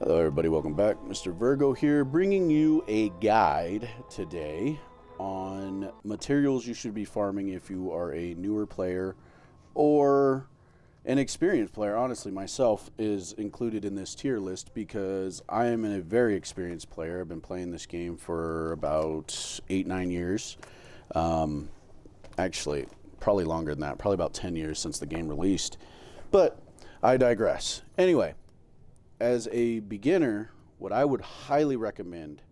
Hello everybody, welcome back. Mr. Virgo here, bringing you a guide today on materials you should be farming if you are a newer player or an experienced player. Honestly, myself is included in this tier list because I am a very experienced player. I've been playing this game for about 8-9 years. Actually, probably longer than that, probably about 10 years since the game released. But I digress. Anyway, as a beginner, what I would highly recommend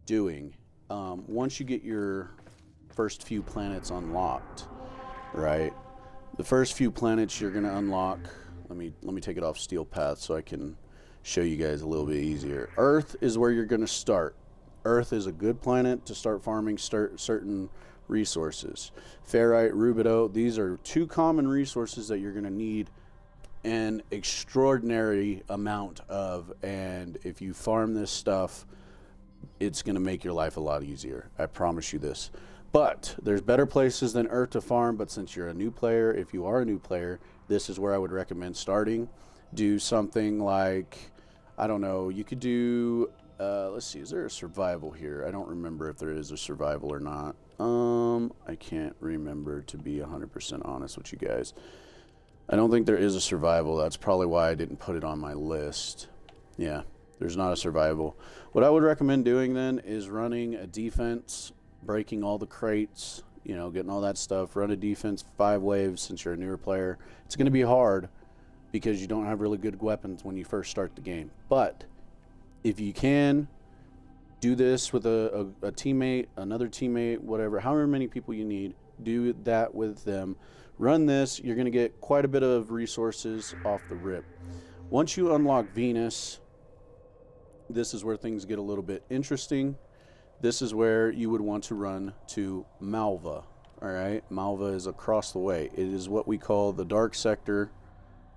doing, once you get your first few planets unlocked, right? The first few planets you're going to unlock, let me take it off Steel Path so I can show you guys a little bit easier. Earth is where you're going to start. Earth is a good planet to start farming certain resources. Ferrite, rubido, these are two common resources that you're going to need an extraordinary amount of, and if you farm this stuff, it's going to make your life a lot easier. I promise you this. But there's better places than Earth to farm, but since you're a new player, if you are a new player, this is where I would recommend starting. Do something like, I don't know, you could do, let's see, is there a survival here? I don't remember if there is a survival or not. I can't remember, to be 100% honest with you guys. I don't think there is a survival. That's probably why I didn't put it on my list. Yeah, there's not a survival. What I would recommend doing then is running a defense, breaking all the crates, you know, getting all that stuff. Run a defense 5 waves since you're a newer player. It's going to be hard because you don't have really good weapons when you first start the game. But if you can do this with a teammate, another teammate, whatever, however many people you need, do that with them. Run this, you're going to get quite a bit of resources off the rip. Once you unlock Venus, this is where things get a little bit interesting. This is where you would want to run to Malva. All right, Malva is across the way. It is what we call the dark sector.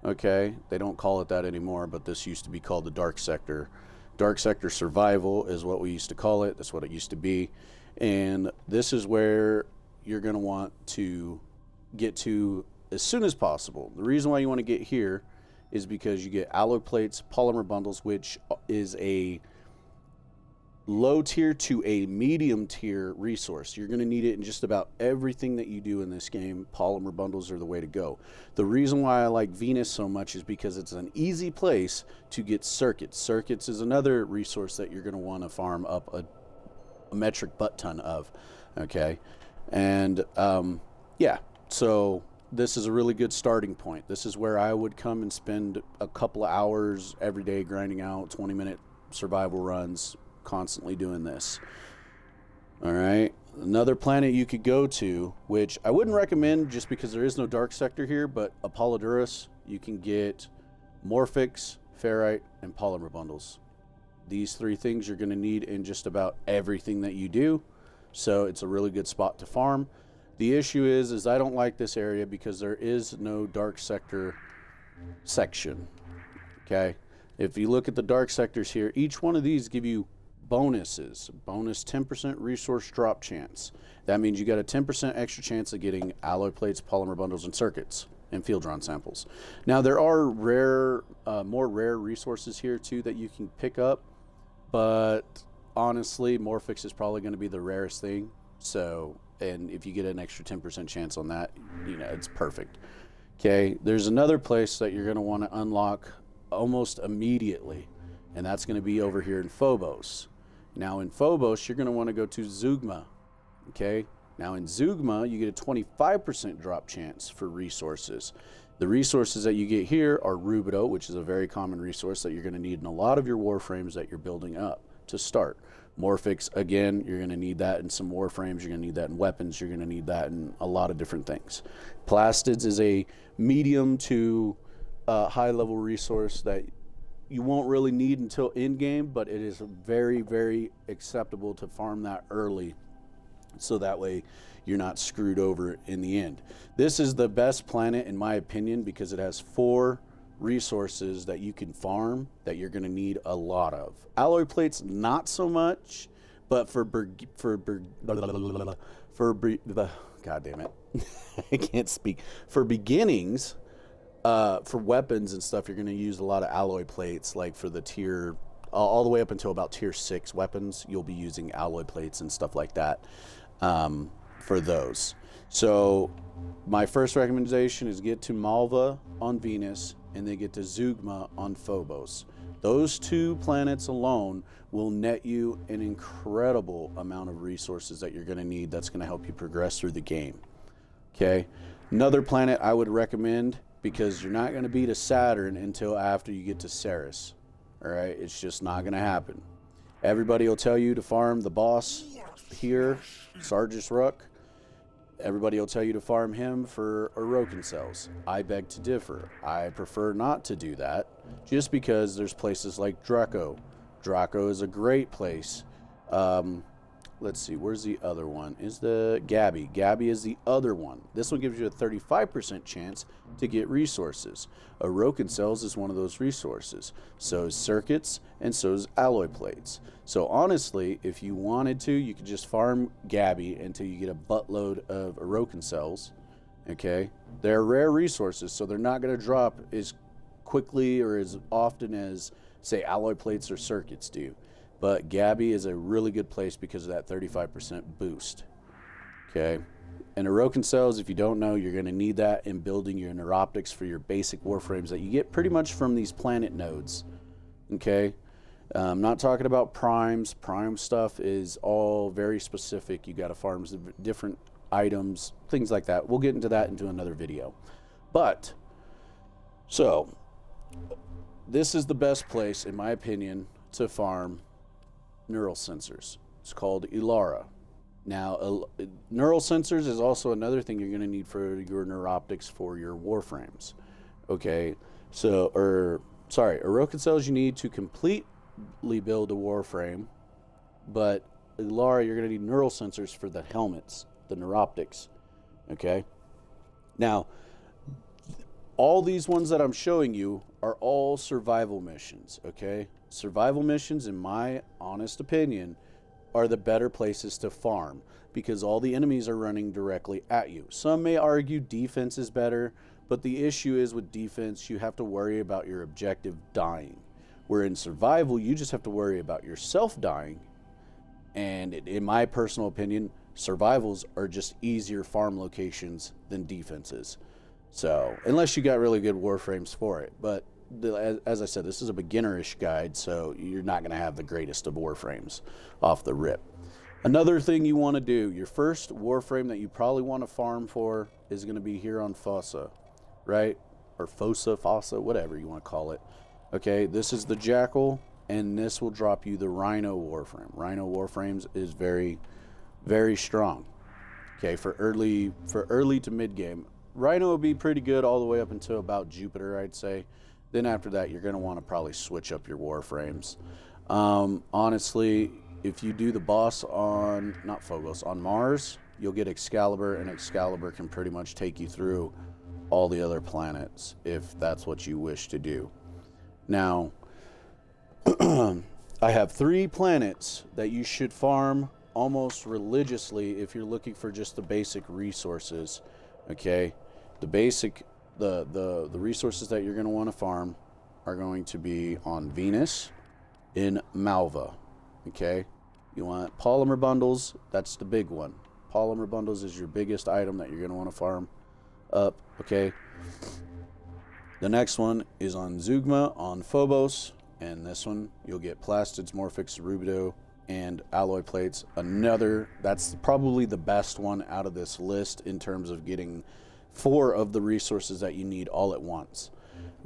Okay, they don't call it that anymore, but this used to be called the dark sector. Dark sector survival is what we used to call it. That's what it used to be. And this is where you're going to want to get to as soon as possible. The reason why you want to get here is because you get alloy plates, polymer bundles, which is a low tier to a medium tier resource. You're going to need it in just about everything that you do in this game. Polymer bundles are the way to go. The reason why I like Venus so much is because it's an easy place to get circuits. Circuits is another resource that you're going to want to farm up a metric butt ton of. Okay, and yeah, so this is a really good starting point. This is where I would come and spend a couple of hours every day grinding out 20-minute survival runs, constantly doing this. All right, another planet you could go to, which I wouldn't recommend just because there is no dark sector here, but Apollodorus, you can get Morphix, Ferrite, and Polymer bundles. These 3 things you're going to need in just about everything that you do, so it's a really good spot to farm. The issue is I don't like this area because there is no dark sector section. Okay, if you look at the dark sectors here, each one of these give you bonuses. Bonus 10% resource drop chance. That means you got a 10% extra chance of getting alloy plates, polymer bundles, and circuits, and field drawn samples. Now there are more rare resources here too that you can pick up, but honestly, Morphix is probably going to be the rarest thing. So, and if you get an extra 10% chance on that, you know, it's perfect. Okay, there's another place that you're going to want to unlock almost immediately, and that's going to be over here in Phobos. Now in Phobos, you're going to want to go to Zeugma. Okay, now in Zeugma, you get a 25% drop chance for resources. The resources that you get here are rubido, which is a very common resource that you're going to need in a lot of your Warframes that you're building up to start. Morphix, again, you're going to need that in some Warframes. You're going to need that in weapons. You're going to need that in a lot of different things. Plastids is a medium to high-level resource that you won't really need until in-game, but it is very, very acceptable to farm that early, so that way you're not screwed over in the end. This is the best planet, in my opinion, because it has 4 resources that you can farm that you're going to need a lot of. Alloy plates, not so much, but God damn it, I can't speak. For beginnings, For weapons and stuff, you're going to use a lot of alloy plates, like for the tier, all the way up until about tier 6 weapons, you'll be using alloy plates and stuff like that for those. So my first recommendation is get to Malva on Venus and then get to Zeugma on Phobos. Those 2 planets alone will net you an incredible amount of resources that you're going to need that's going to help you progress through the game. Okay, another planet I would recommend, because you're not going to beat a Saturn until after you get to Ceres. All right, it's just not going to happen. Everybody will tell you to farm the boss here, Sargeras Ruk. Everybody will tell you to farm him for Orokin cells. I beg to differ. I prefer not to do that, just because there's places like Draco. Draco is a great place. Let's see, where's the other one? Is the Gabby. Gabby is the other one. This one gives you a 35% chance to get resources. Orokin cells is one of those resources. So is circuits, and so is alloy plates. So honestly, if you wanted to, you could just farm Gabby until you get a buttload of Orokin cells. Okay? They're rare resources, so they're not going to drop as quickly or as often as, say, alloy plates or circuits do. But Gabby is a really good place because of that 35% boost. Okay? And Orokin cells, if you don't know, you're going to need that in building your neuroptics for your basic warframes that you get pretty much from these planet nodes. Okay? I'm not talking about primes. Prime stuff is all very specific. You got to farm different items, things like that. We'll get into that into another video. But, so, this is the best place, in my opinion, to farm neural sensors. It's called Ilara. Now, neural sensors is also another thing you're going to need for your neuroptics for your warframes. Okay, so, Orokin cells you need to completely build a warframe, but Ilara, you're going to need neural sensors for the helmets, the neuroptics. Okay, now, all these ones that I'm showing you are all survival missions. Okay, survival missions, in my honest opinion, are the better places to farm because all the enemies are running directly at you. Some may argue defense is better, but the issue is with defense, you have to worry about your objective dying. Where in survival, you just have to worry about yourself dying. And in my personal opinion, survivals are just easier farm locations than defenses. So, unless you got really good warframes for it. But as I said, this is a beginnerish guide, so you're not going to have the greatest of warframes off the rip. Another thing you want to do, your first warframe that you probably want to farm for is going to be here on Fossa, right? Or Fossa, whatever you want to call it. Okay, this is the Jackal, and this will drop you the Rhino warframe. Rhino warframes is very, very strong. Okay, for early to mid game. Rhino will be pretty good all the way up until about Jupiter, I'd say. Then after that, you're going to want to probably switch up your warframes. Honestly, if you do the boss on, not Phobos, on Mars, you'll get Excalibur, and Excalibur can pretty much take you through all the other planets if that's what you wish to do. Now, I have 3 planets that you should farm almost religiously if you're looking for just the basic resources. Okay, the resources that you're going to want to farm are going to be on Venus in Malva. Okay, you want polymer bundles. That's the big one. Polymer bundles is your biggest item that you're going to want to farm up. Okay, the next one is on Zeugma on Phobos, and this one you'll get plastids, morphics, rubido, and alloy plates. That's probably the best one out of this list in terms of getting 4 of the resources that you need all at once.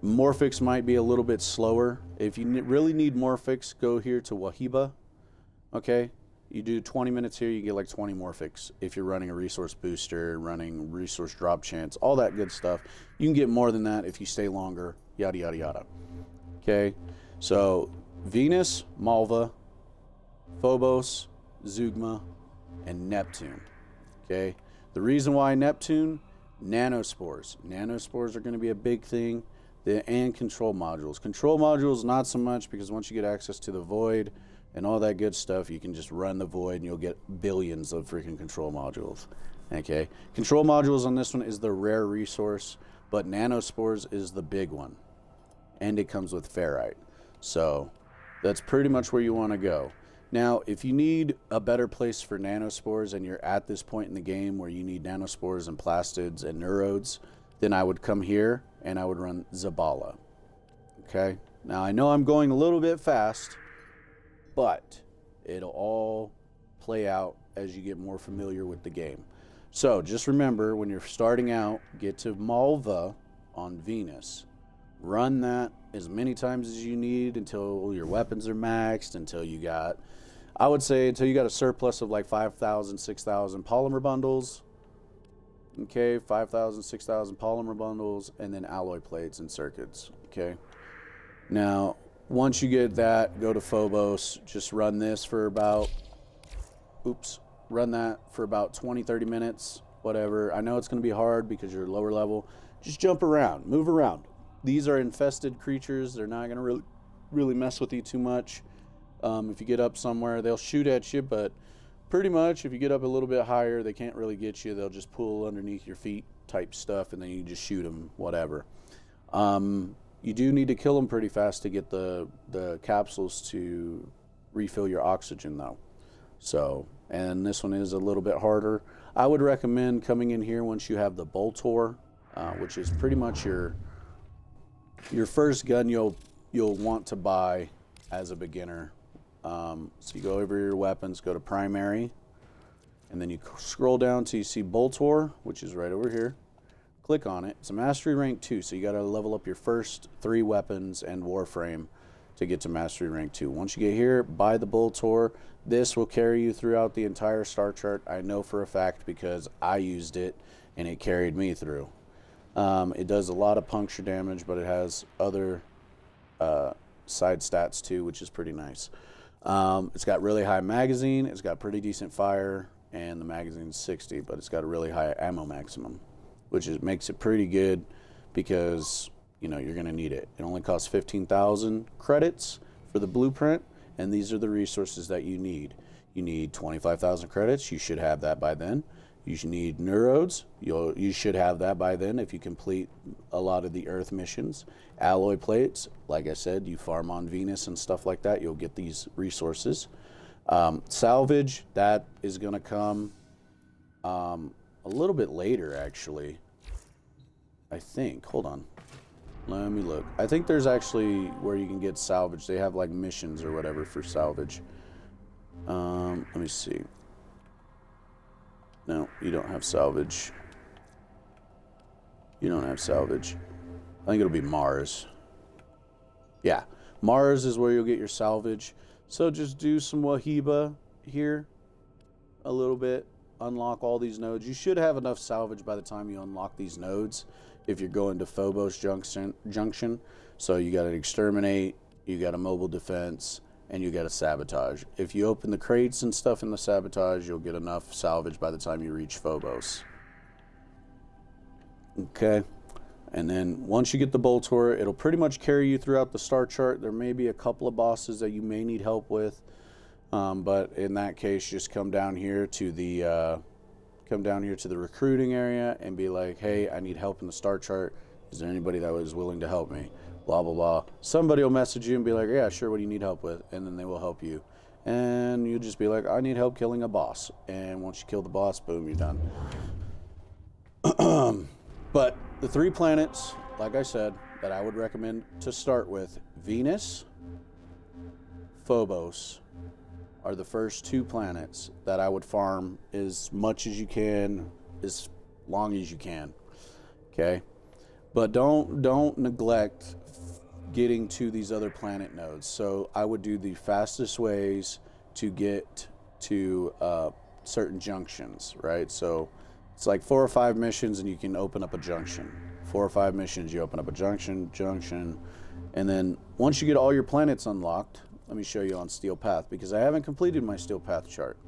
Morphics might be a little bit slower. If you really need morphics, go here to Wahiba. Okay, you do 20 minutes here, you get like 20 morphics. If you're running a resource booster, running resource drop chance, all that good stuff. You can get more than that if you stay longer, yada, yada, yada. Okay, so Venus, Malva, Phobos, Zeugma, and Neptune. Okay, the reason why Neptune, nanospores. Nanospores are going to be a big thing. And control modules. Control modules, not so much, because once you get access to the void and all that good stuff, you can just run the void and you'll get billions of freaking control modules. Okay, control modules on this one is the rare resource. but nanospores is the big one, and it comes with ferrite. So that's pretty much where you want to go. Now, if you need a better place for nanospores and you're at this point in the game where you need nanospores and plastids and neurodes, then I would come here and I would run Zabala. Okay? Now, I know I'm going a little bit fast, but it'll all play out as you get more familiar with the game. So just remember, when you're starting out, get to Malva on Venus. Run that as many times as you need until your weapons are maxed, until you got, I would say, until you got a surplus of like 5,000, 6,000 polymer bundles. Okay, 5,000, 6,000 polymer bundles, and then alloy plates and circuits. Okay. Now, once you get that, go to Phobos. Just run this for about, run that for about 20, 30 minutes, whatever. I know it's going to be hard because you're lower level. Just jump around, move around. These are infested creatures. They're not going to really mess with you too much. If you get up somewhere, they'll shoot at you, but pretty much if you get up a little bit higher, they can't really get you. They'll just pull underneath your feet type stuff, and then you just shoot them, whatever. You do need to kill them pretty fast to get the capsules to refill your oxygen, though. So, and this one is a little bit harder. I would recommend coming in here once you have the Boltor, which is pretty much your first gun you'll want to buy as a beginner. So you go over your weapons, go to primary, and then you scroll down till you see Boltor, which is right over here. Click on it. It's a mastery rank 2, so you got to level up your first 3 weapons and Warframe to get to mastery rank 2. Once you get here, buy the Boltor. This will carry you throughout the entire star chart. I know for a fact because I used it and it carried me through. It does a lot of puncture damage, but it has other side stats too, which is pretty nice. It's got really high magazine. It's got pretty decent fire, and the magazine's 60, but it's got a really high ammo maximum, which makes it pretty good because, you know, you're going to need it. It only costs 15,000 credits for the blueprint, and these are the resources that you need. You need 25,000 credits. You should have that by then. You should need neurodes. You should have that by then if you complete a lot of the Earth missions. Alloy plates, like I said, you farm on Venus and stuff like that. You'll get these resources. Salvage, that is going to come a little bit later, actually. I think. Hold on. Let me look. I think there's actually where you can get salvage. They have like missions or whatever for salvage. Let me see. No, you don't have salvage. You don't have salvage. I think it'll be Mars. Yeah, Mars is where you'll get your salvage. So just do some Wahiba here a little bit. Unlock all these nodes. You should have enough salvage by the time you unlock these nodes if you're going to Phobos Junction. So you got to exterminate, you got a mobile defense, and you got a sabotage. If you open the crates and stuff in the sabotage, you'll get enough salvage by the time you reach Phobos. Okay. And then once you get the Boltor, it'll pretty much carry you throughout the star chart. There may be a couple of bosses that you may need help with. But in that case, just come down here to the recruiting area and be like, hey, I need help in the star chart. Is there anybody that was willing to help me? Blah, blah, blah. Somebody will message you and be like, yeah, sure, what do you need help with? And then they will help you. And you'll just be like, I need help killing a boss. And once you kill the boss, boom, you're done. But the 3 planets, like I said, that I would recommend to start with, Venus, Phobos, are the first 2 planets that I would farm as much as you can, as long as you can. Okay? But don't neglect getting to these other planet nodes. So I would do the fastest ways to get to certain junctions, right? So it's like 4 or 5 missions and you can open up a junction. 4 or 5 missions, you open up a junction, and then once you get all your planets unlocked, let me show you on Steel Path, because I haven't completed my Steel Path chart.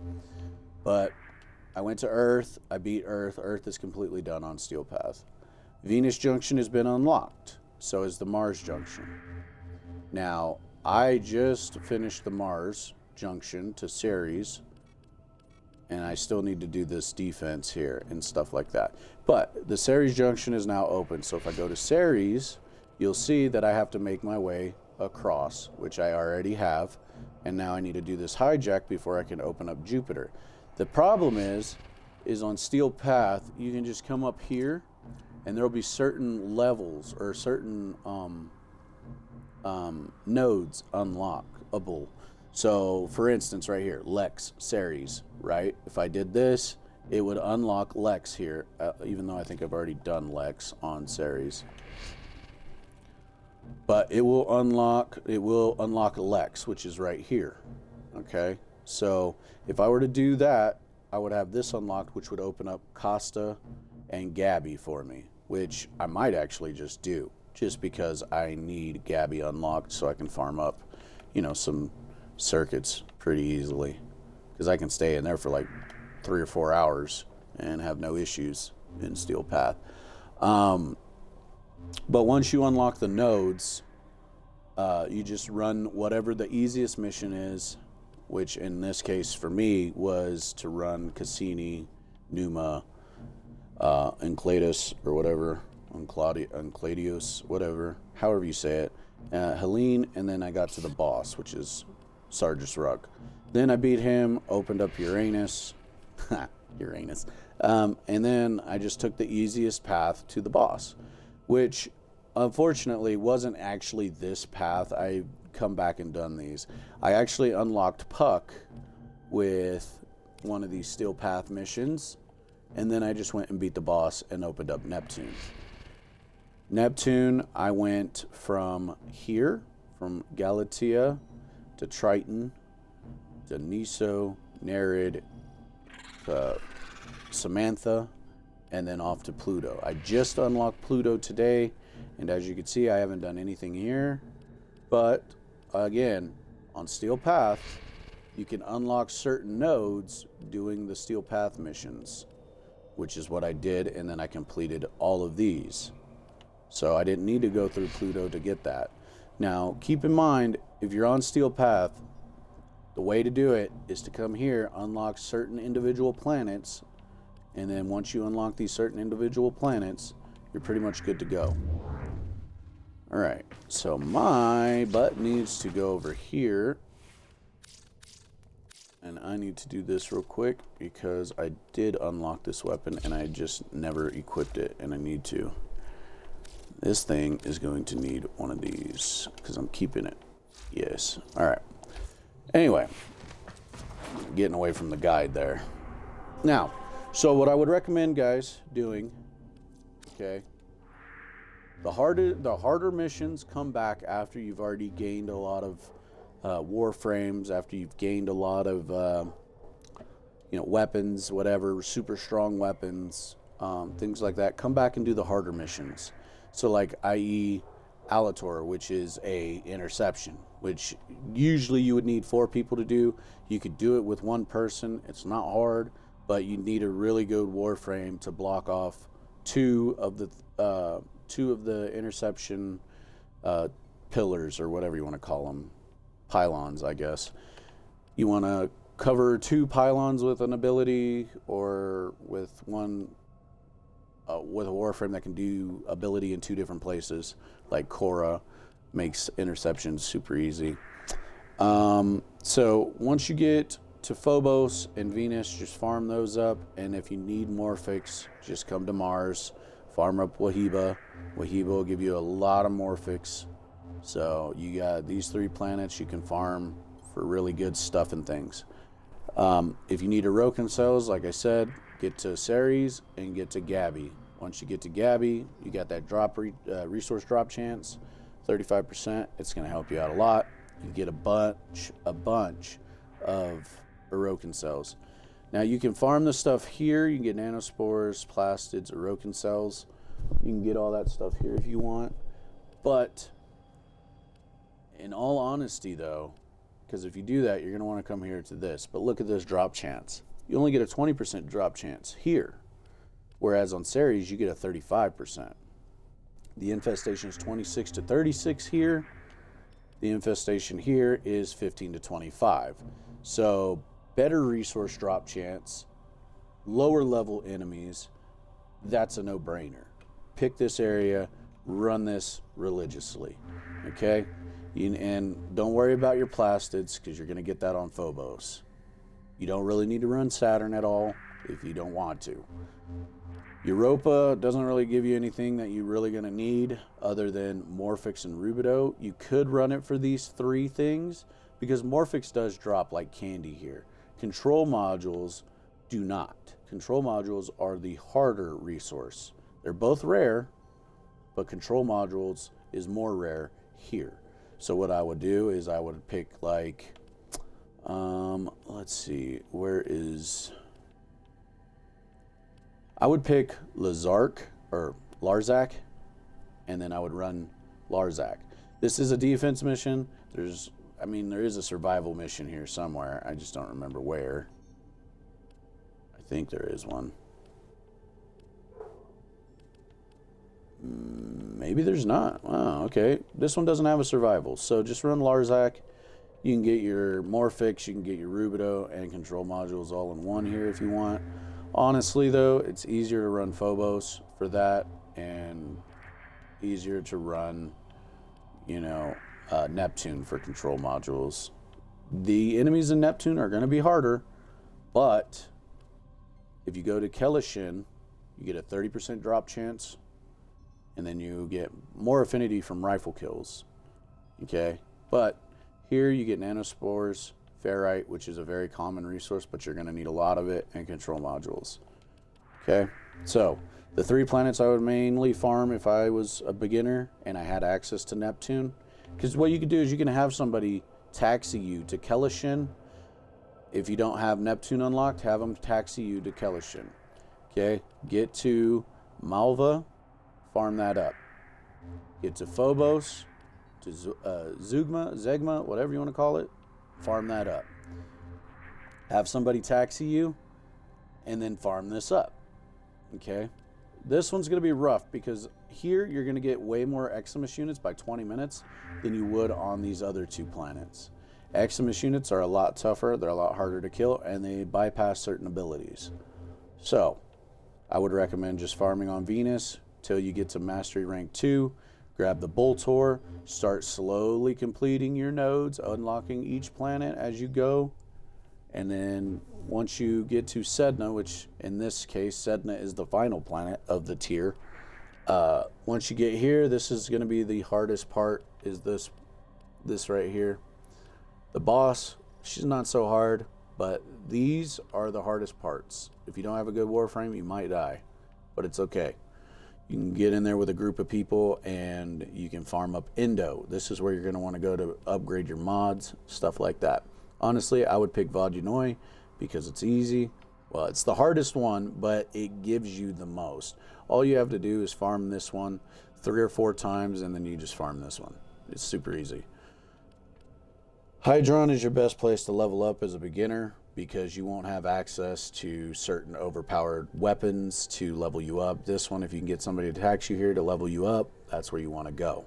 But I went to Earth, I beat Earth. Earth is completely done on Steel Path. Venus Junction has been unlocked. So is the Mars Junction. Now, I just finished the Mars Junction to Ceres, and I still need to do this defense here and stuff like that. But the Ceres junction is now open, so if I go to Ceres, you'll see that I have to make my way across, which I already have, and now I need to do this hijack before I can open up Jupiter. The problem is on Steel Path, you can just come up here, and there'll be certain levels or certain nodes unlockable. So, for instance, right here, Lex, Ceres, right? If I did this, it would unlock Lex here, even though I think I've already done Lex on Ceres. But it will unlock Lex, which is right here. Okay? So, if I were to do that, I would have this unlocked, which would open up Costa and Gabby for me, which I might actually just do, just because I need Gabby unlocked so I can farm up, you know, some circuits pretty easily, because I can stay in there for like 3 or 4 hours and have no issues in Steel Path. But once you unlock the nodes, you just run whatever the easiest mission is, which in this case for me was to run Cassini, Numa, Enclatus or whatever, Encladius, whatever, however you say it, Helene, and then I got to the boss, which is Sarge's Rug. Then I beat him, opened up Uranus, Uranus, and then I just took the easiest path to the boss, which unfortunately wasn't actually this path. I come back and done these. I actually unlocked Puck with one of these Steel Path missions, and then I just went and beat the boss and opened up Neptune. Neptune, I went from here, from Galatea to Triton, to Niso, Nereid, Samantha, and then off to Pluto. I just unlocked Pluto today, and as you can see, I haven't done anything here. But again, on Steel Path, you can unlock certain nodes doing the Steel Path missions, which is what I did, and then I completed all of these. So I didn't need to go through Pluto to get that. Now, keep in mind, if you're on Steel Path, the way to do it is to come here, unlock certain individual planets, and then once you unlock these certain individual planets, you're pretty much good to go. Alright, so my butt needs to go over here, and I need to do this real quick because I did unlock this weapon and I just never equipped it, and I need to. This thing is going to need one of these because I'm keeping it. Yes. Alright. Anyway, getting away from the guide there. Now, so what I would recommend guys doing, okay, the harder missions come back after you've already gained a lot of Warframes, after you've gained a lot of weapons, whatever, super strong weapons, things like that. Come back and do the harder missions. So like, i.e. Alator, which is a interception, which usually you would need 4 people to do. You could do it with 1 person. It's not hard, but you need a really good Warframe to block off 2 of the interception pillars, or whatever you want to call them, pylons, I guess. You want to cover 2 pylons with an ability, or with one with a Warframe that can do ability in 2 different places, like Korra makes interceptions super easy. So once you get to Phobos and Venus, just farm those up, and if you need Morphics, just come to Mars, farm up Wahiba. Wahiba will give you a lot of Morphics. So you got these 3 planets you can farm for really good stuff and things. If you need Orokin cells, like I said, get to Ceres and get to Gabby. Once you get to Gabby, you got that resource drop chance, 35%. It's going to help you out a lot. You get a bunch of Orokin cells. Now you can farm the stuff here. You can get nanospores, plastids, Orokin cells. You can get all that stuff here if you want. But in all honesty though, because if you do that, you're going to want to come here to this. But look at this drop chance. You only get a 20% drop chance here, whereas on Ceres you get a 35%. The infestation is 26 to 36 here. The infestation here is 15 to 25. So better resource drop chance, lower level enemies, that's a no-brainer. Pick this area, run this religiously, okay? And don't worry about your plastids, because you're going to get that on Phobos. You don't really need to run Saturn at all if you don't want to. Europa doesn't really give you anything that you're really going to need other than Morphix and Rubido. You could run it for these three things because Morphix does drop like candy here. Control modules do not. Control modules are the harder resource. They're both rare, but control modules is more rare here. So what I would do is I would pick like, let's see, where is... I would pick Larzak, and then I would run Larzak. This is a defense mission. There is a survival mission here somewhere. I just don't remember where. I think there is one. Maybe there's not. Oh, okay. This one doesn't have a survival. So just run Larzak. You can get your Morphix, you can get your Rubido, and control modules all in one here if you want. Honestly, though, it's easier to run Phobos for that, and easier to run, Neptune for control modules. The enemies in Neptune are going to be harder, but if you go to Kelishin, you get a 30% drop chance, and then you get more affinity from rifle kills. Okay? But here you get nanospores, ferrite, which is a very common resource, but you're going to need a lot of it, and control modules. Okay, so the three planets I would mainly farm if I was a beginner and I had access to Neptune, because what you could do is you can have somebody taxi you to Kelishin. If you don't have Neptune unlocked, have them taxi you to Kelishin. Okay, get to Malva, farm that up. Get to Phobos, to Zegma, whatever you want to call it, farm that up. Have somebody taxi you, and then farm this up. Okay? This one's going to be rough because here you're going to get way more Eximus units by 20 minutes than you would on these other two planets. Eximus units are a lot tougher, they're a lot harder to kill, and they bypass certain abilities. So, I would recommend just farming on Venus till you get to Mastery Rank 2. Grab the Boltor, start slowly completing your nodes, unlocking each planet as you go. And then once you get to Sedna, which in this case, Sedna is the final planet of the tier. Once you get here, this is going to be the hardest part, is this right here. The boss, she's not so hard, but these are the hardest parts. If you don't have a good Warframe, you might die, but it's okay. You can get in there with a group of people and you can farm up Indo. This is where you're going to want to go to upgrade your mods, stuff like that. Honestly, I would pick Vodunoi because it's easy. Well, it's the hardest one, but it gives you the most. All you have to do is farm this one 3 or 4 times, and then you just farm this one. It's super easy. Hydron is your best place to level up as a beginner because you won't have access to certain overpowered weapons to level you up. This one, if you can get somebody to tax you here to level you up, that's where you want to go.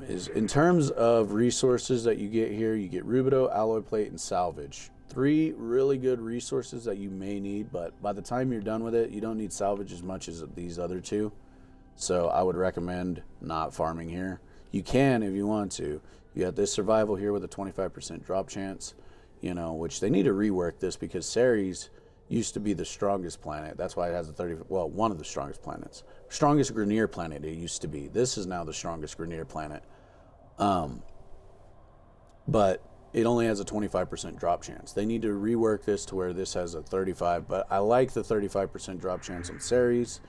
Is in terms of resources that you get here, you get Rubido, Alloy Plate, and Salvage. 3 really good resources that you may need, but by the time you're done with it, you don't need Salvage as much as these other 2. So I would recommend not farming here. You can if you want to. You got this survival here with a 25% drop chance, which they need to rework this because Ceres used to be the strongest planet. That's why it has one of the strongest planets. Strongest Grineer planet it used to be. This is now the strongest Grineer planet. But it only has a 25% drop chance. They need to rework this to where this has a 35, but I like the 35% drop chance on Ceres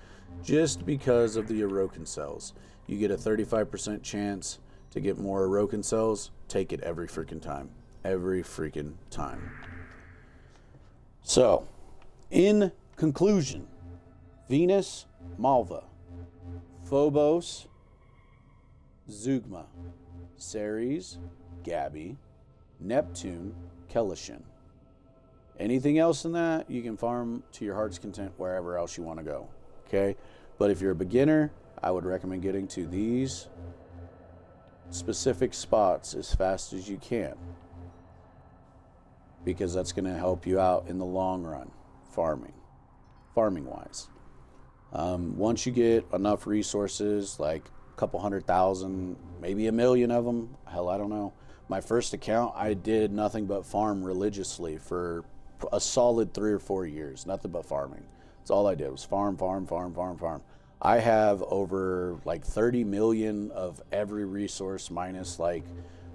just because of the Orokin cells. You get a 35% chance to get more Orokin cells. Take it every freaking time. Every freaking time. So, in conclusion, Venus, Malva, Phobos, Zeugma, Ceres, Gabby, Neptune, Kelishin. Anything else in that, you can farm to your heart's content wherever else you want to go. Okay? But if you're a beginner, I would recommend getting to these specific spots as fast as you can. because that's going to help you out in the long run, farming wise. Once you get enough resources, like a couple 100,000, maybe 1,000,000 of them, hell, I don't know. My first account, I did nothing but farm religiously for a solid 3 or 4 years. Nothing but farming. That's all I did was farm. I have over like 30 million of every resource minus like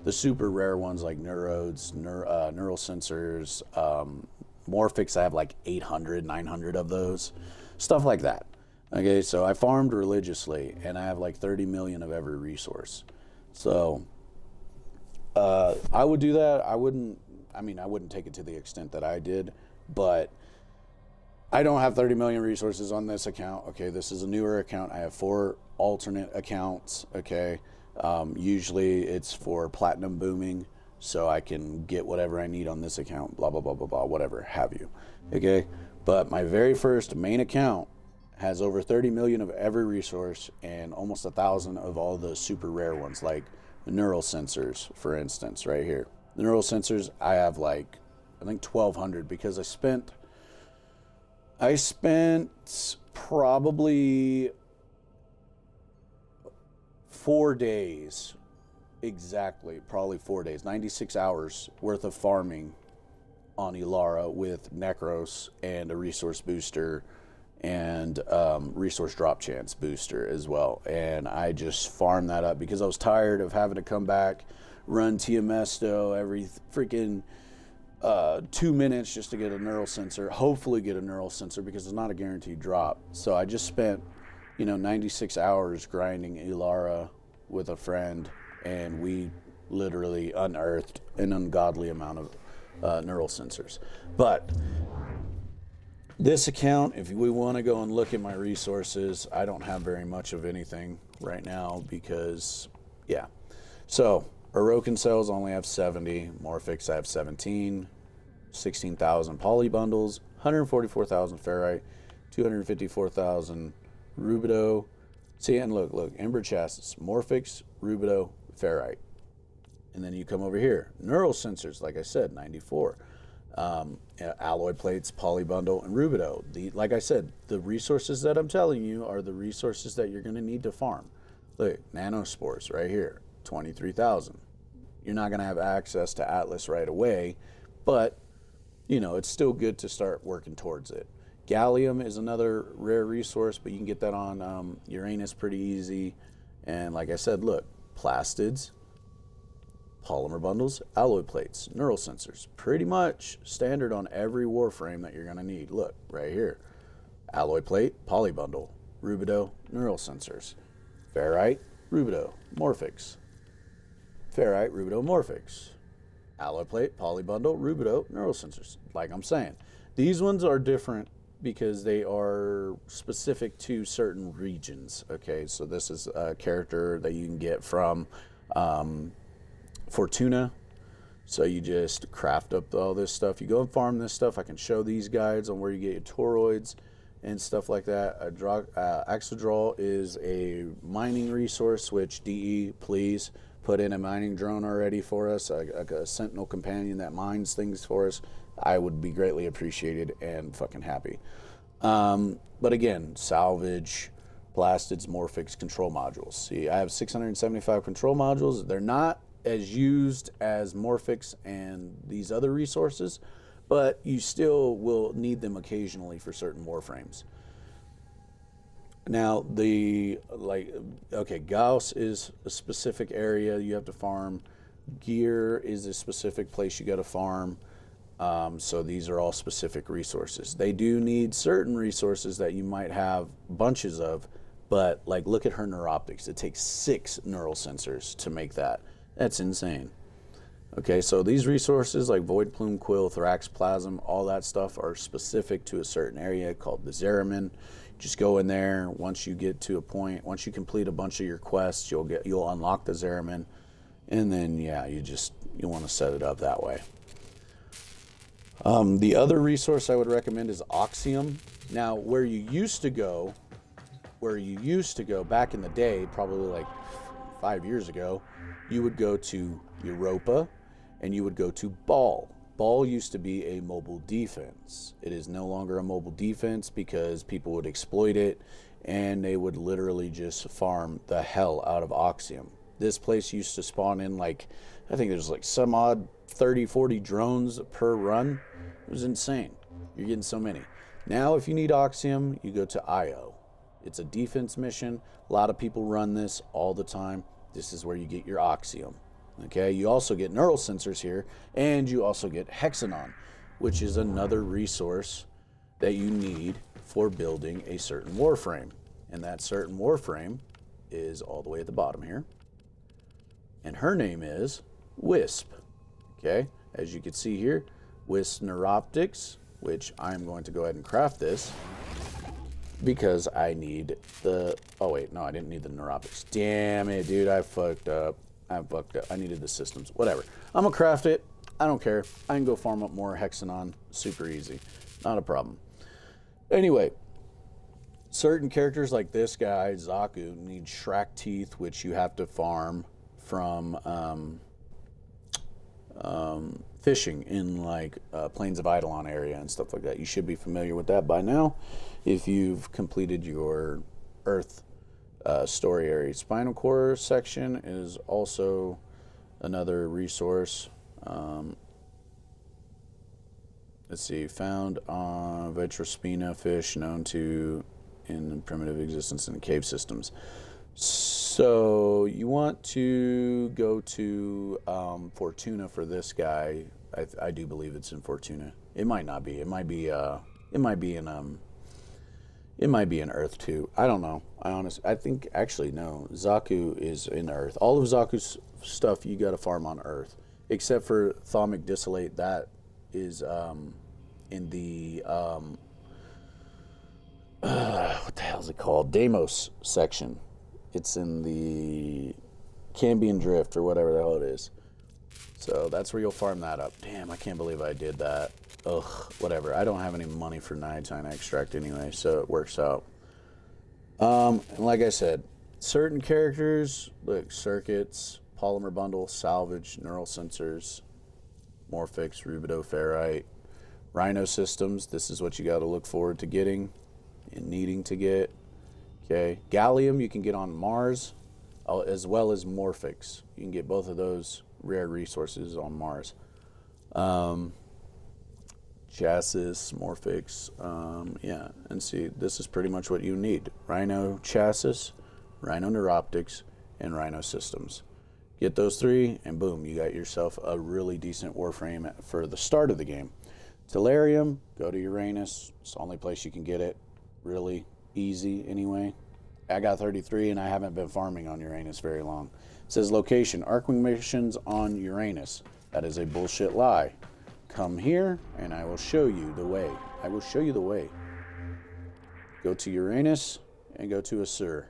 the super rare ones like neurodes, neural sensors, morphics. I have like 800, 900 of those, stuff like that. Okay, so I farmed religiously and I have like 30 million of every resource. So I would do that. I wouldn't take it to the extent that I did, but I don't have 30 million resources on this account. Okay, this is a newer account. I have 4 alternate accounts. Okay, usually it's for platinum booming, so I can get whatever I need on this account, blah, blah, blah, blah, blah, whatever have you. Okay, but my very first main account has over 30 million of every resource and almost 1,000 of all the super rare ones, like the neural sensors, for instance, right here. The neural sensors, I have like, I think 1,200 because I spent probably 4 days, exactly, probably 4 days, 96 hours worth of farming on Ilara with Necros and a resource booster and resource drop chance booster as well. And I just farmed that up because I was tired of having to come back, run TMS though every freaking 2 minutes just to get a neural sensor, hopefully get a neural sensor because it's not a guaranteed drop. So I just spent 96 hours grinding Ilara with a friend, and we literally unearthed an ungodly amount of neural sensors. But this account, if we want to go and look at my resources, I don't have very much of anything right now because, yeah. So Orokin cells only have 70, Morphics I have 17, 16,000 poly bundles, 144,000 ferrite, 254,000 rubido. See, and look, Ember chassis, Morphics, rubido, ferrite. And then you come over here, neural sensors, like I said, 94. Alloy plates, poly bundle, and rubido. Like I said, the resources that I'm telling you are the resources that you're going to need to farm. Look, nanospores right here, 23,000. You're not going to have access to Atlas right away, but it's still good to start working towards it. Gallium is another rare resource, but you can get that on Uranus pretty easy. And like I said, look, plastids, polymer bundles, alloy plates, neural sensors, pretty much standard on every Warframe that you're going to need. Look, right here, alloy plate, poly bundle, rubido, neural sensors, ferrite, rubido, morphics, ferrite, rubido, morphics, alloy plate, poly bundle, rubido, neural sensors. Like I'm saying, these ones are different because they are specific to certain regions. Okay, so this is a character that you can get from Fortuna. So you just craft up all this stuff. You go and farm this stuff. I can show these guides on where you get your toroids and stuff like that. Axodraw is a mining resource, which DE, please put in a mining drone already for us, a sentinel companion that mines things for us. I would be greatly appreciated and fucking happy. But again, salvage, plastids, morphics, control modules. See, I have 675 control modules. They're not as used as morphics and these other resources, but you still will need them occasionally for certain warframes. Now, Gauss is a specific area you have to farm. Gear is a specific place you got to farm. So these are all specific resources. They do need certain resources that you might have bunches of, but like look at her neuroptics. It takes 6 neural sensors to make that. That's insane. Okay, so these resources like Void Plume Quill, Thorax Plasm, all that stuff are specific to a certain area called the Zeramin. Just go in there. Once you get to a point, once you complete a bunch of your quests, you'll unlock the Zeramin, and then you want to set it up that way. The other resource I would recommend is Oxium. Now, where you used to go back in the day, probably like 5 years ago, you would go to Europa and you would go to Ball. Ball used to be a mobile defense. It is no longer a mobile defense because people would exploit it and they would literally just farm the hell out of Oxium. This place used to spawn in like, I think there's like some odd 30, 40 drones per run. It was insane. You're getting so many. Now, if you need Oxium, you go to IO. It's a defense mission. A lot of people run this all the time. This is where you get your Oxium. Okay, you also get neural sensors here, and you also get Hexanon, which is another resource that you need for building a certain Warframe. And that certain Warframe is all the way at the bottom here. And her name is Wisp. Okay, as you can see here, Wisp Neuroptics, which I'm going to go ahead and craft this because I need the... Oh, wait, no, I didn't need the Neuroptics. Damn it, dude, I fucked up. I needed the systems. Whatever. I'm going to craft it. I don't care. I can go farm up more Hexanon. Super easy. Not a problem. Anyway, certain characters like this guy, Zaku, need Shrek Teeth, which you have to farm from fishing in like Plains of Eidolon area and stuff like that. You should be familiar with that by now if you've completed your Earth story area. Spinal core section is also another resource. Let's see, found on Vetrospina fish known to in primitive existence in cave systems. So you want to go to Fortuna for this guy. I do believe it's in Fortuna. It might not be. It might be in Earth too. I don't know. I think actually no. Zaku is in Earth. All of Zaku's stuff you got to farm on Earth, except for Thaumic Distillate. That is in the what the hell is it called? Deimos section. It's in the Cambion Drift or whatever the hell it is. So that's where you'll farm that up. Damn, I can't believe I did that. Ugh, whatever. I don't have any money for nighttime extract anyway, so it works out. And like I said, certain characters, like circuits, polymer bundle, salvage, neural sensors, Morphix, rubidoferrite, rhino systems. This is what you got to look forward to getting and needing to get. Okay, gallium you can get on Mars, as well as Morphix. You can get both of those rare resources on Mars. Chassis, Morphix, yeah, and see, this is pretty much what you need. Rhino chassis, Rhino Neuroptics, and Rhino systems. Get those three, and boom, you got yourself a really decent Warframe for the start of the game. Tellurium, go to Uranus. It's the only place you can get it. Really easy anyway. I got 33, and I haven't been farming on Uranus very long. It says location, Arcwing missions on Uranus. That is a bullshit lie. Come here, and I will show you the way. I will show you the way. Go to Uranus, and go to Asur.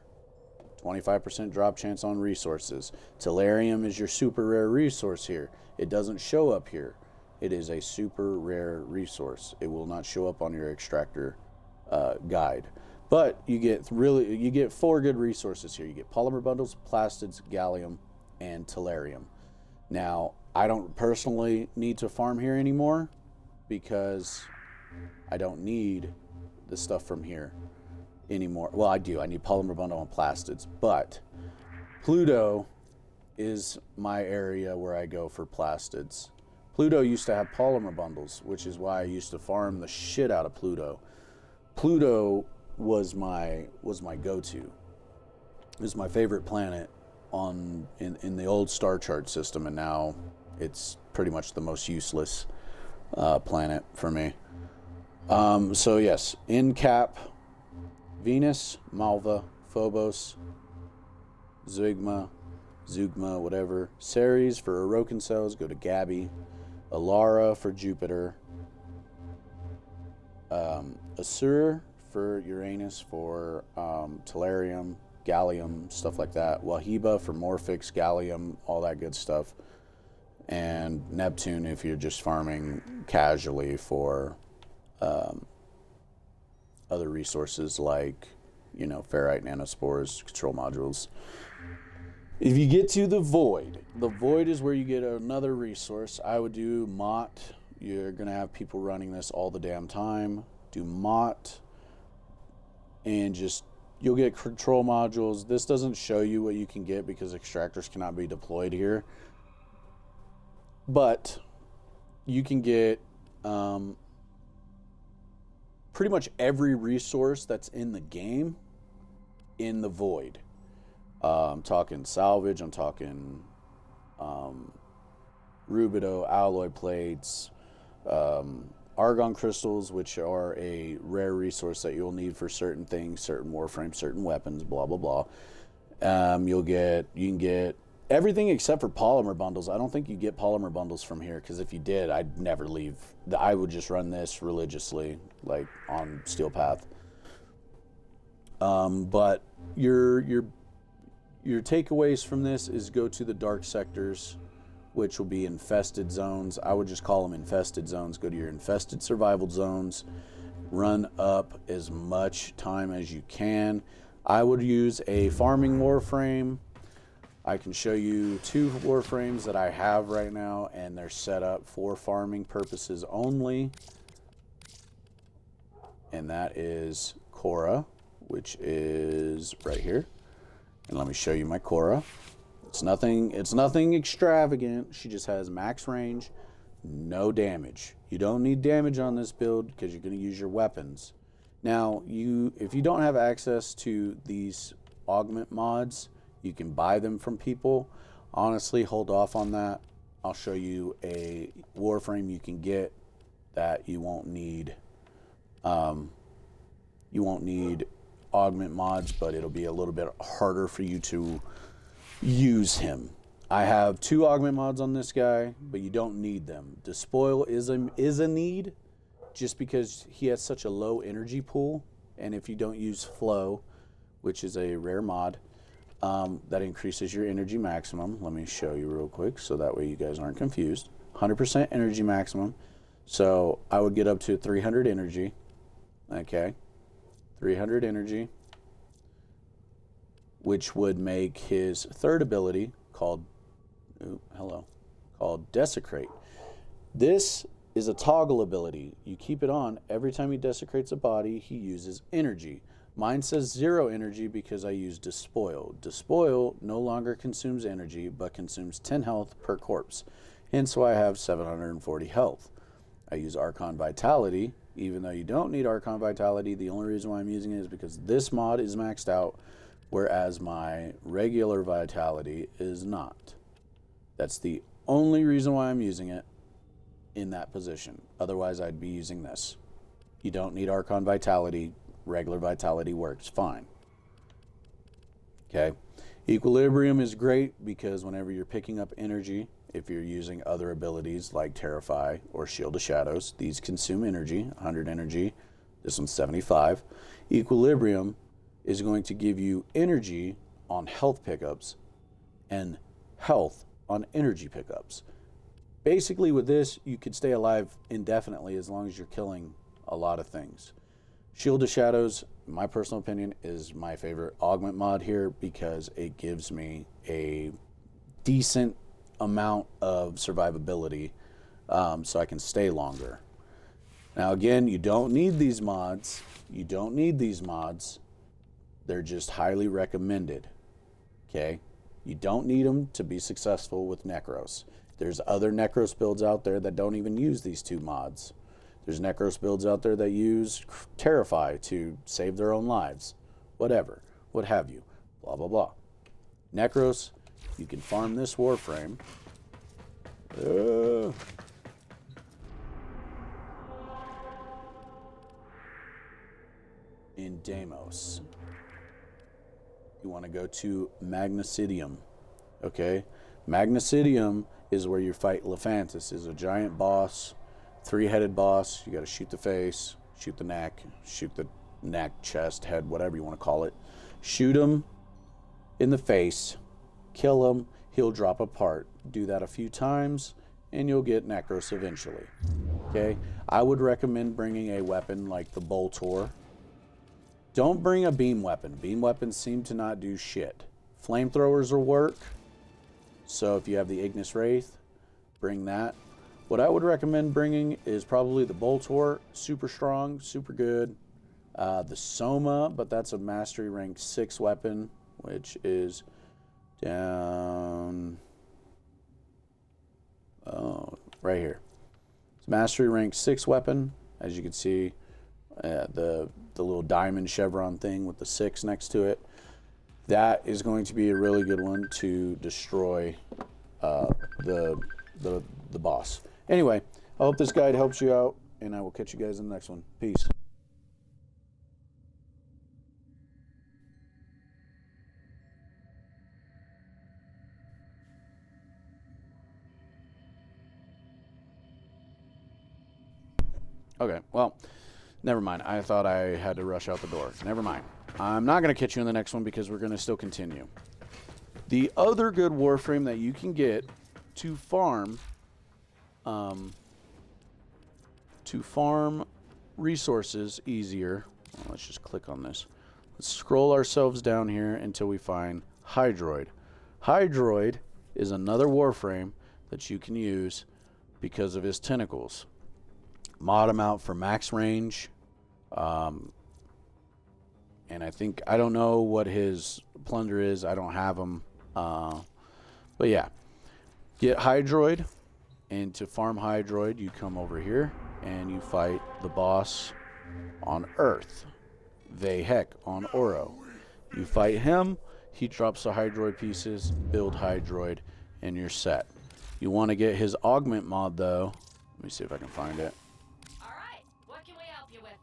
25% drop chance on resources. Tellurium is your super rare resource here. It doesn't show up here. It is a super rare resource. It will not show up on your extractor guide. But you get 4 good resources here. You get polymer bundles, plastids, gallium, and tellurium. Now, I don't personally need to farm here anymore because I don't need the stuff from here anymore. Well, I do. I need polymer bundle and plastids. But Pluto is my area where I go for plastids. Pluto used to have polymer bundles, which is why I used to farm the shit out of Pluto. Pluto was my go-to. It was my favorite planet in the old star chart system, and now it's pretty much the most useless planet for me. So yes, in Cap, Venus, Malva, Phobos, Zugma, whatever. Ceres for Orokin cells, go to Gabi. Alara for Jupiter. Asur for Uranus for Tellurium, Gallium, stuff like that. Wahiba for Morphix, Gallium, all that good stuff. And Neptune if you're just farming casually for other resources like, ferrite nanospores, control modules. If you get to the Void is where you get another resource. I would do Mott. You're going to have people running this all the damn time. Do Mott, and just, you'll get control modules. This doesn't show you what you can get because extractors cannot be deployed here. But you can get pretty much every resource that's in the game in the void. I'm talking salvage, I'm talking rubido, alloy plates, argon crystals, which are a rare resource that you'll need for certain things, certain warframes, certain weapons, blah blah blah. You can get everything except for polymer bundles. I don't think you get polymer bundles from here, because if you did, I'd never leave. I would just run this religiously, like on Steel Path. But your takeaways from this is go to the dark sectors, which will be infested zones. I would just call them infested zones. Go to your infested survival zones. Run up as much time as you can. I would use a farming warframe. I can show you 2 warframes that I have right now, and they're set up for farming purposes only. And that is Cora, which is right here. And let me show you my Cora. It's nothing extravagant. She just has max range, no damage. You don't need damage on this build because you're going to use your weapons. Now, if you don't have access to these augment mods, you can buy them from people. Honestly, hold off on that. I'll show you a warframe you can get that you won't need. You won't need augment mods, but it'll be a little bit harder for you to use him. I have 2 augment mods on this guy, but you don't need them. Despoil is a need, just because he has such a low energy pool, and if you don't use flow, which is a rare mod, that increases your energy maximum. Let me show you real quick so that way you guys aren't confused. 100% energy maximum. So I would get up to 300 energy. Okay. 300 energy, which would make his third ability called Desecrate. This is a toggle ability. You keep it on. Every time he desecrates a body, he uses energy. Mine says 0 energy because I use Despoil. Despoil no longer consumes energy, but consumes 10 health per corpse. Hence why I have 740 health. I use Archon Vitality. Even though you don't need Archon Vitality, the only reason why I'm using it is because this mod is maxed out, whereas my regular Vitality is not. That's the only reason why I'm using it in that position. Otherwise, I'd be using this. You don't need Archon Vitality. Regular Vitality works fine. Okay. Equilibrium is great because whenever you're picking up energy, if you're using other abilities like Terrify or Shield of Shadows, these consume energy, 100 energy. This one's 75. Equilibrium is going to give you energy on health pickups and health on energy pickups. Basically, with this, you could stay alive indefinitely as long as you're killing a lot of things. Shield of Shadows, in my personal opinion, is my favorite augment mod here because it gives me a decent amount of survivability, so I can stay longer. Now again, you don't need these mods. They're just highly recommended. Okay? You don't need them to be successful with Necros. There's other Necros builds out there that don't even use these 2 mods. There's Necros builds out there that use Terrify to save their own lives. Whatever. What have you. Blah, blah, blah. Necros, you can farm this Warframe. In Deimos. You want to go to Magnesidium. Okay? Magnesidium is where you fight Lephantis. Is a giant boss. 3-headed boss. You got to shoot the face, shoot the neck, chest, head, whatever you want to call it. Shoot him in the face, kill him, he'll drop a part. Do that a few times, and you'll get Necros eventually. Okay? I would recommend bringing a weapon like the Boltor. Don't bring a beam weapon. Beam weapons seem to not do shit. Flamethrowers will work. So if you have the Ignis Wraith, bring that. What I would recommend bringing is probably the Boltor, super strong, super good. The Soma, but that's a mastery rank 6 weapon, which is down right here. It's mastery rank 6 weapon, as you can see, the little diamond chevron thing with the 6 next to it. That is going to be a really good one to destroy the boss. Anyway, I hope this guide helps you out, and I will catch you guys in the next one. Peace. Okay, well, never mind. I thought I had to rush out the door. Never mind. I'm not going to catch you in the next one because we're going to still continue. The other good Warframe that you can get to farm resources easier. Well, let's just click on this. Let's scroll ourselves down here until we find Hydroid. Hydroid is another Warframe that you can use because of his tentacles. Mod him out for max range. And I don't know what his plunder is. I don't have him. But yeah, get Hydroid. And to farm Hydroid, you come over here and you fight the boss on Earth. Vahek on Oro. You fight him, he drops the Hydroid pieces, build Hydroid, and you're set. You want to get his augment mod though. Let me see if I can find it. Alright, what can we help you with?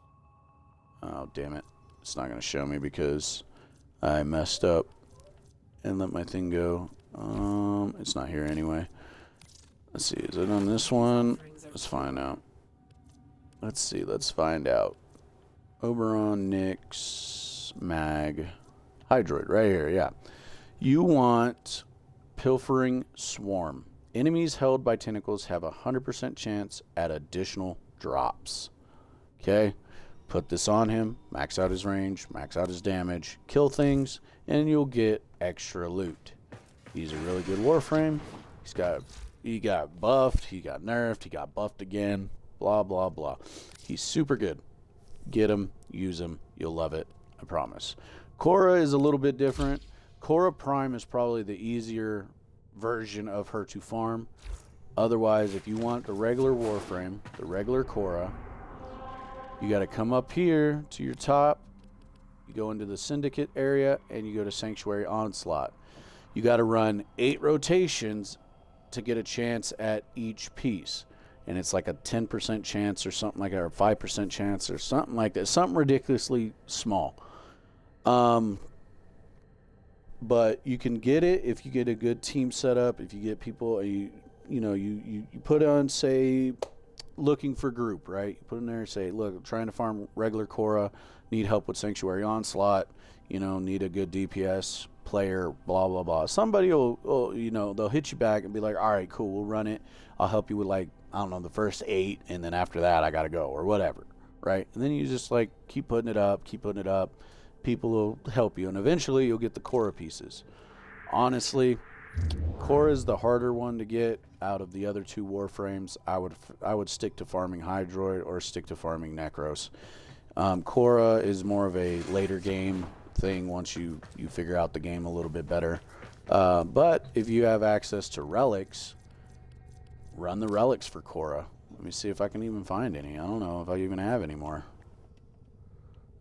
Oh, damn it. It's not going to show me because I messed up and let my thing go. It's not here anyway. Let's see, is it on this one? Let's find out. Let's see, let's find out. Oberon, Nyx, Mag, Hydroid, right here, yeah. You want Pilfering Swarm. Enemies held by tentacles have a 100% chance at additional drops. Okay? Put this on him, max out his range, max out his damage, kill things, and you'll get extra loot. He's a really good Warframe. He got buffed, he got nerfed, he got buffed again, blah, blah, blah. He's super good. Get him, use him, you'll love it, I promise. Korra is a little bit different. Korra Prime is probably the easier version of her to farm. Otherwise, if you want the regular Warframe, the regular Korra, you got to come up here to your top. You go into the Syndicate area, and you go to Sanctuary Onslaught. You got to run 8 rotations to get a chance at each piece. And it's like a 10% chance or something like that, or 5% chance or something like that. Something ridiculously small. But you can get it if you get a good team set up. If you get people, you put on, say, looking for group, right? You put in there and say, look, I'm trying to farm regular Korra, need help with Sanctuary Onslaught, need a good DPS player, blah, blah, blah. Somebody will, they'll hit you back and be like, all right, cool, we'll run it. I'll help you with, like, I don't know, the first 8, and then after that, I got to go, or whatever, right? And then you just, like, keep putting it up. People will help you, and eventually you'll get the Korra pieces. Honestly, Korra is the harder one to get out of the other 2 Warframes. I would stick to farming Hydroid or stick to farming Necros. Korra is more of a later game thing once you figure out the game a little bit better. But if you have access to relics, run the relics for Korra. Let me see if I can even find any. I don't know if I even have any more.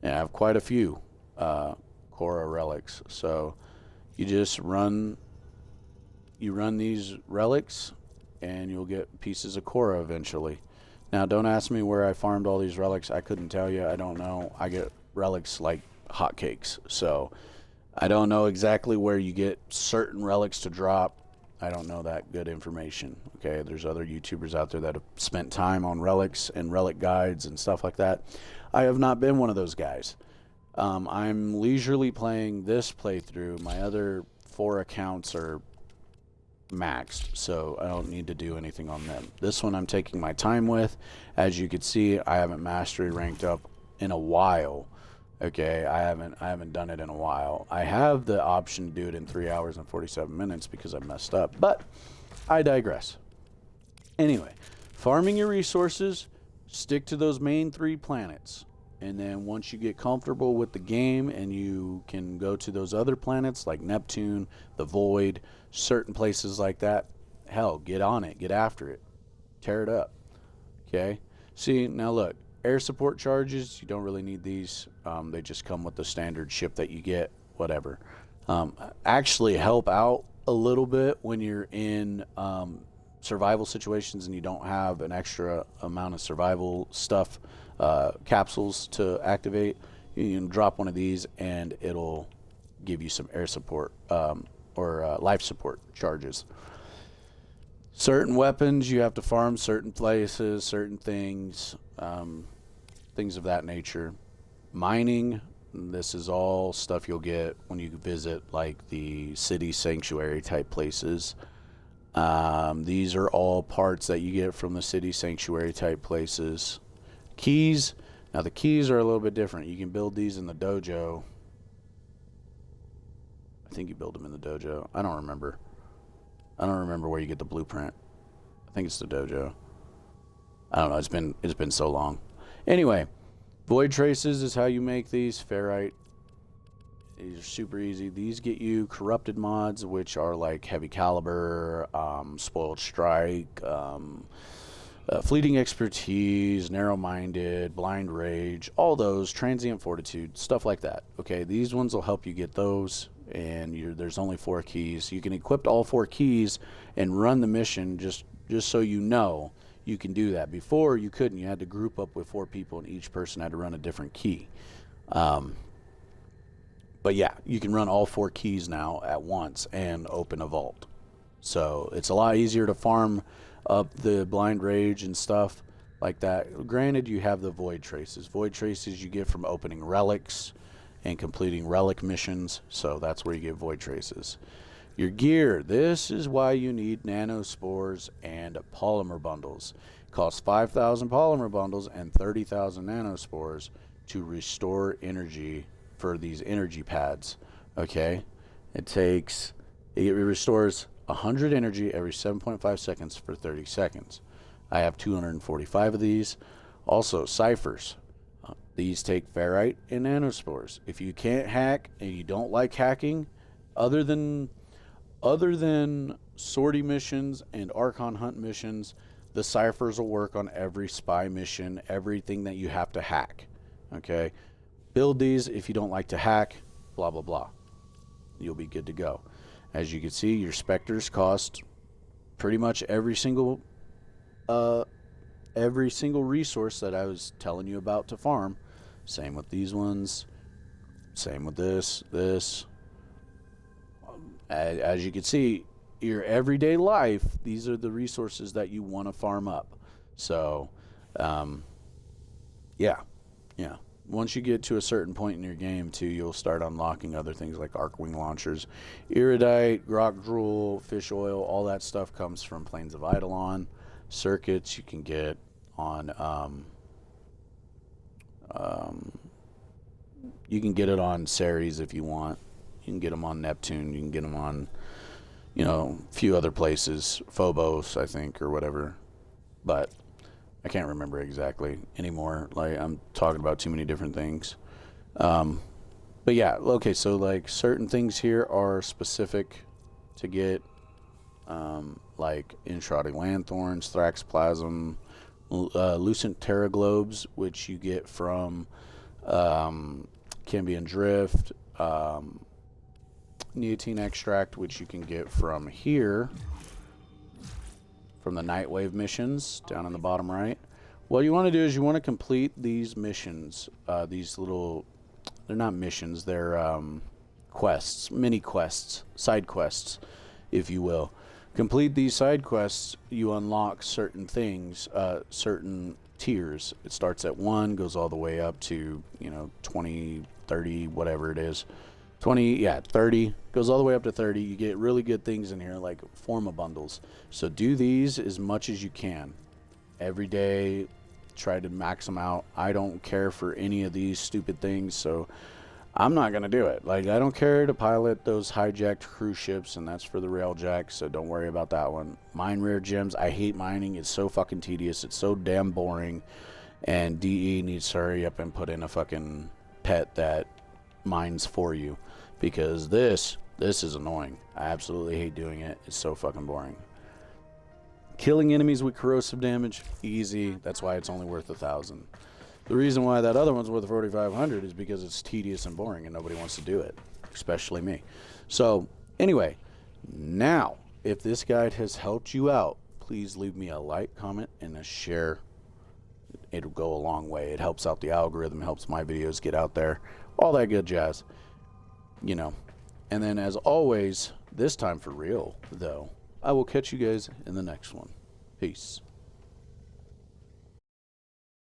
Yeah, I have quite a few Korra relics. So you just run these relics and you'll get pieces of Korra eventually. Now, don't ask me where I farmed all these relics. I couldn't tell you. I don't know. I get relics like hotcakes. So I don't know exactly where you get certain relics to drop. I don't know that good information. Okay, there's other YouTubers out there that have spent time on relics and relic guides and stuff like that. I have not been one of those guys. I'm leisurely playing this playthrough. My other 4 accounts are maxed, so I don't need to do anything on them. This one I'm taking my time with. As you can see, I haven't mastery ranked up in a while. Okay, I haven't done it in a while. I have the option to do it in 3 hours and 47 minutes because I messed up, but I digress. Anyway, farming your resources, stick to those main 3 planets. And then once you get comfortable with the game and you can go to those other planets like Neptune, the Void, certain places like that, hell, get on it, get after it, tear it up. Okay? See, now look, air support charges, you don't really need these. They just come with the standard ship that you get, whatever. Actually help out a little bit when you're in survival situations and you don't have an extra amount of survival stuff, capsules to activate. You can drop one of these and it'll give you some air support or life support charges. Certain weapons you have to farm certain places, certain things, things of that nature. Mining, this is all stuff you'll get when you visit like the city sanctuary type places. These are all parts that you get from the city sanctuary type places. Keys, now the keys are a little bit different. You can build these in the dojo. I think you build them in the dojo. I don't remember where you get the blueprint. I think it's the dojo. I don't know. It's been so long. Anyway, void traces is how you make these. Ferrite. These are super easy. These get you corrupted mods, which are like heavy caliber, spoiled strike, fleeting expertise, narrow-minded, blind rage, all those, transient fortitude, stuff like that. Okay, these ones will help you get those, and there's only 4 keys. You can equip all 4 keys and run the mission just so you know you can do that. Before, you couldn't. You had to group up with 4 people, and each person had to run a different key. But yeah, you can run all 4 keys now at once and open a vault. So it's a lot easier to farm up the blind rage and stuff like that. Granted, you have the void traces. Void traces you get from opening relics and completing relic missions. So that's where you get void traces. Your gear. This is why you need nanospores and polymer bundles. It costs 5,000 polymer bundles and 30,000 nanospores to restore energy for these energy pads. Okay, it restores 100 energy every 7.5 seconds for 30 seconds. I have 245 of these. Also, ciphers. These take ferrite and nanospores. If you can't hack and you don't like hacking, other than sortie missions and Archon hunt missions, the ciphers will work on every spy mission, everything that you have to hack. Okay, build these if you don't like to hack, blah blah blah. You'll be good to go. As you can see, your specters cost pretty much every single resource that I was telling you about to farm. Same with these ones. Same with this. As you can see, your everyday life, these are the resources that you want to farm up. So, yeah. Once you get to a certain point in your game, too, you'll start unlocking other things like Arcwing launchers. Iridite, Grok Drool, fish oil, all that stuff comes from Plains of Eidolon. Circuits you can get on... you can get it on Ceres if you want. You can get them on Neptune. You can get them on, a few other places. Phobos, I think, or whatever. But... I can't remember exactly anymore. Like, I'm talking about too many different things. But yeah, okay, so like certain things here are specific to get, like enshrouding lanthorns, thraxplasm, lucent terraglobes, which you get from Cambion Drift, neotine extract, which you can get from here. From the Nightwave missions down in the bottom right. What you want to do is you want to complete these missions. These little, they're not missions, they're quests, mini quests, side quests, if you will. Complete these side quests, you unlock certain things, certain tiers. It starts at 1, goes all the way up to, 20, 30, whatever it is. 30, goes all the way up to 30. You get really good things in here like Forma bundles. So do these as much as you can. Every day, try to max them out. I don't care for any of these stupid things, so I'm not going to do it. Like, I don't care to pilot those hijacked cruise ships, and that's for the railjack, so don't worry about that one. Mine rare gems. I hate mining. It's so fucking tedious. It's so damn boring. And DE needs to hurry up and put in a fucking pet that mines for you. Because this is annoying. I absolutely hate doing it. It's so fucking boring. Killing enemies with corrosive damage, easy. That's why it's only worth 1,000. The reason why that other one's worth 4,500 is because it's tedious and boring and nobody wants to do it, especially me. So, anyway, now, if this guide has helped you out, please leave me a like, comment, and a share. It'll go a long way. It helps out the algorithm, helps my videos get out there, all that good jazz. You know. And then, as always, this time for real, though, I will catch you guys in the next one. Peace.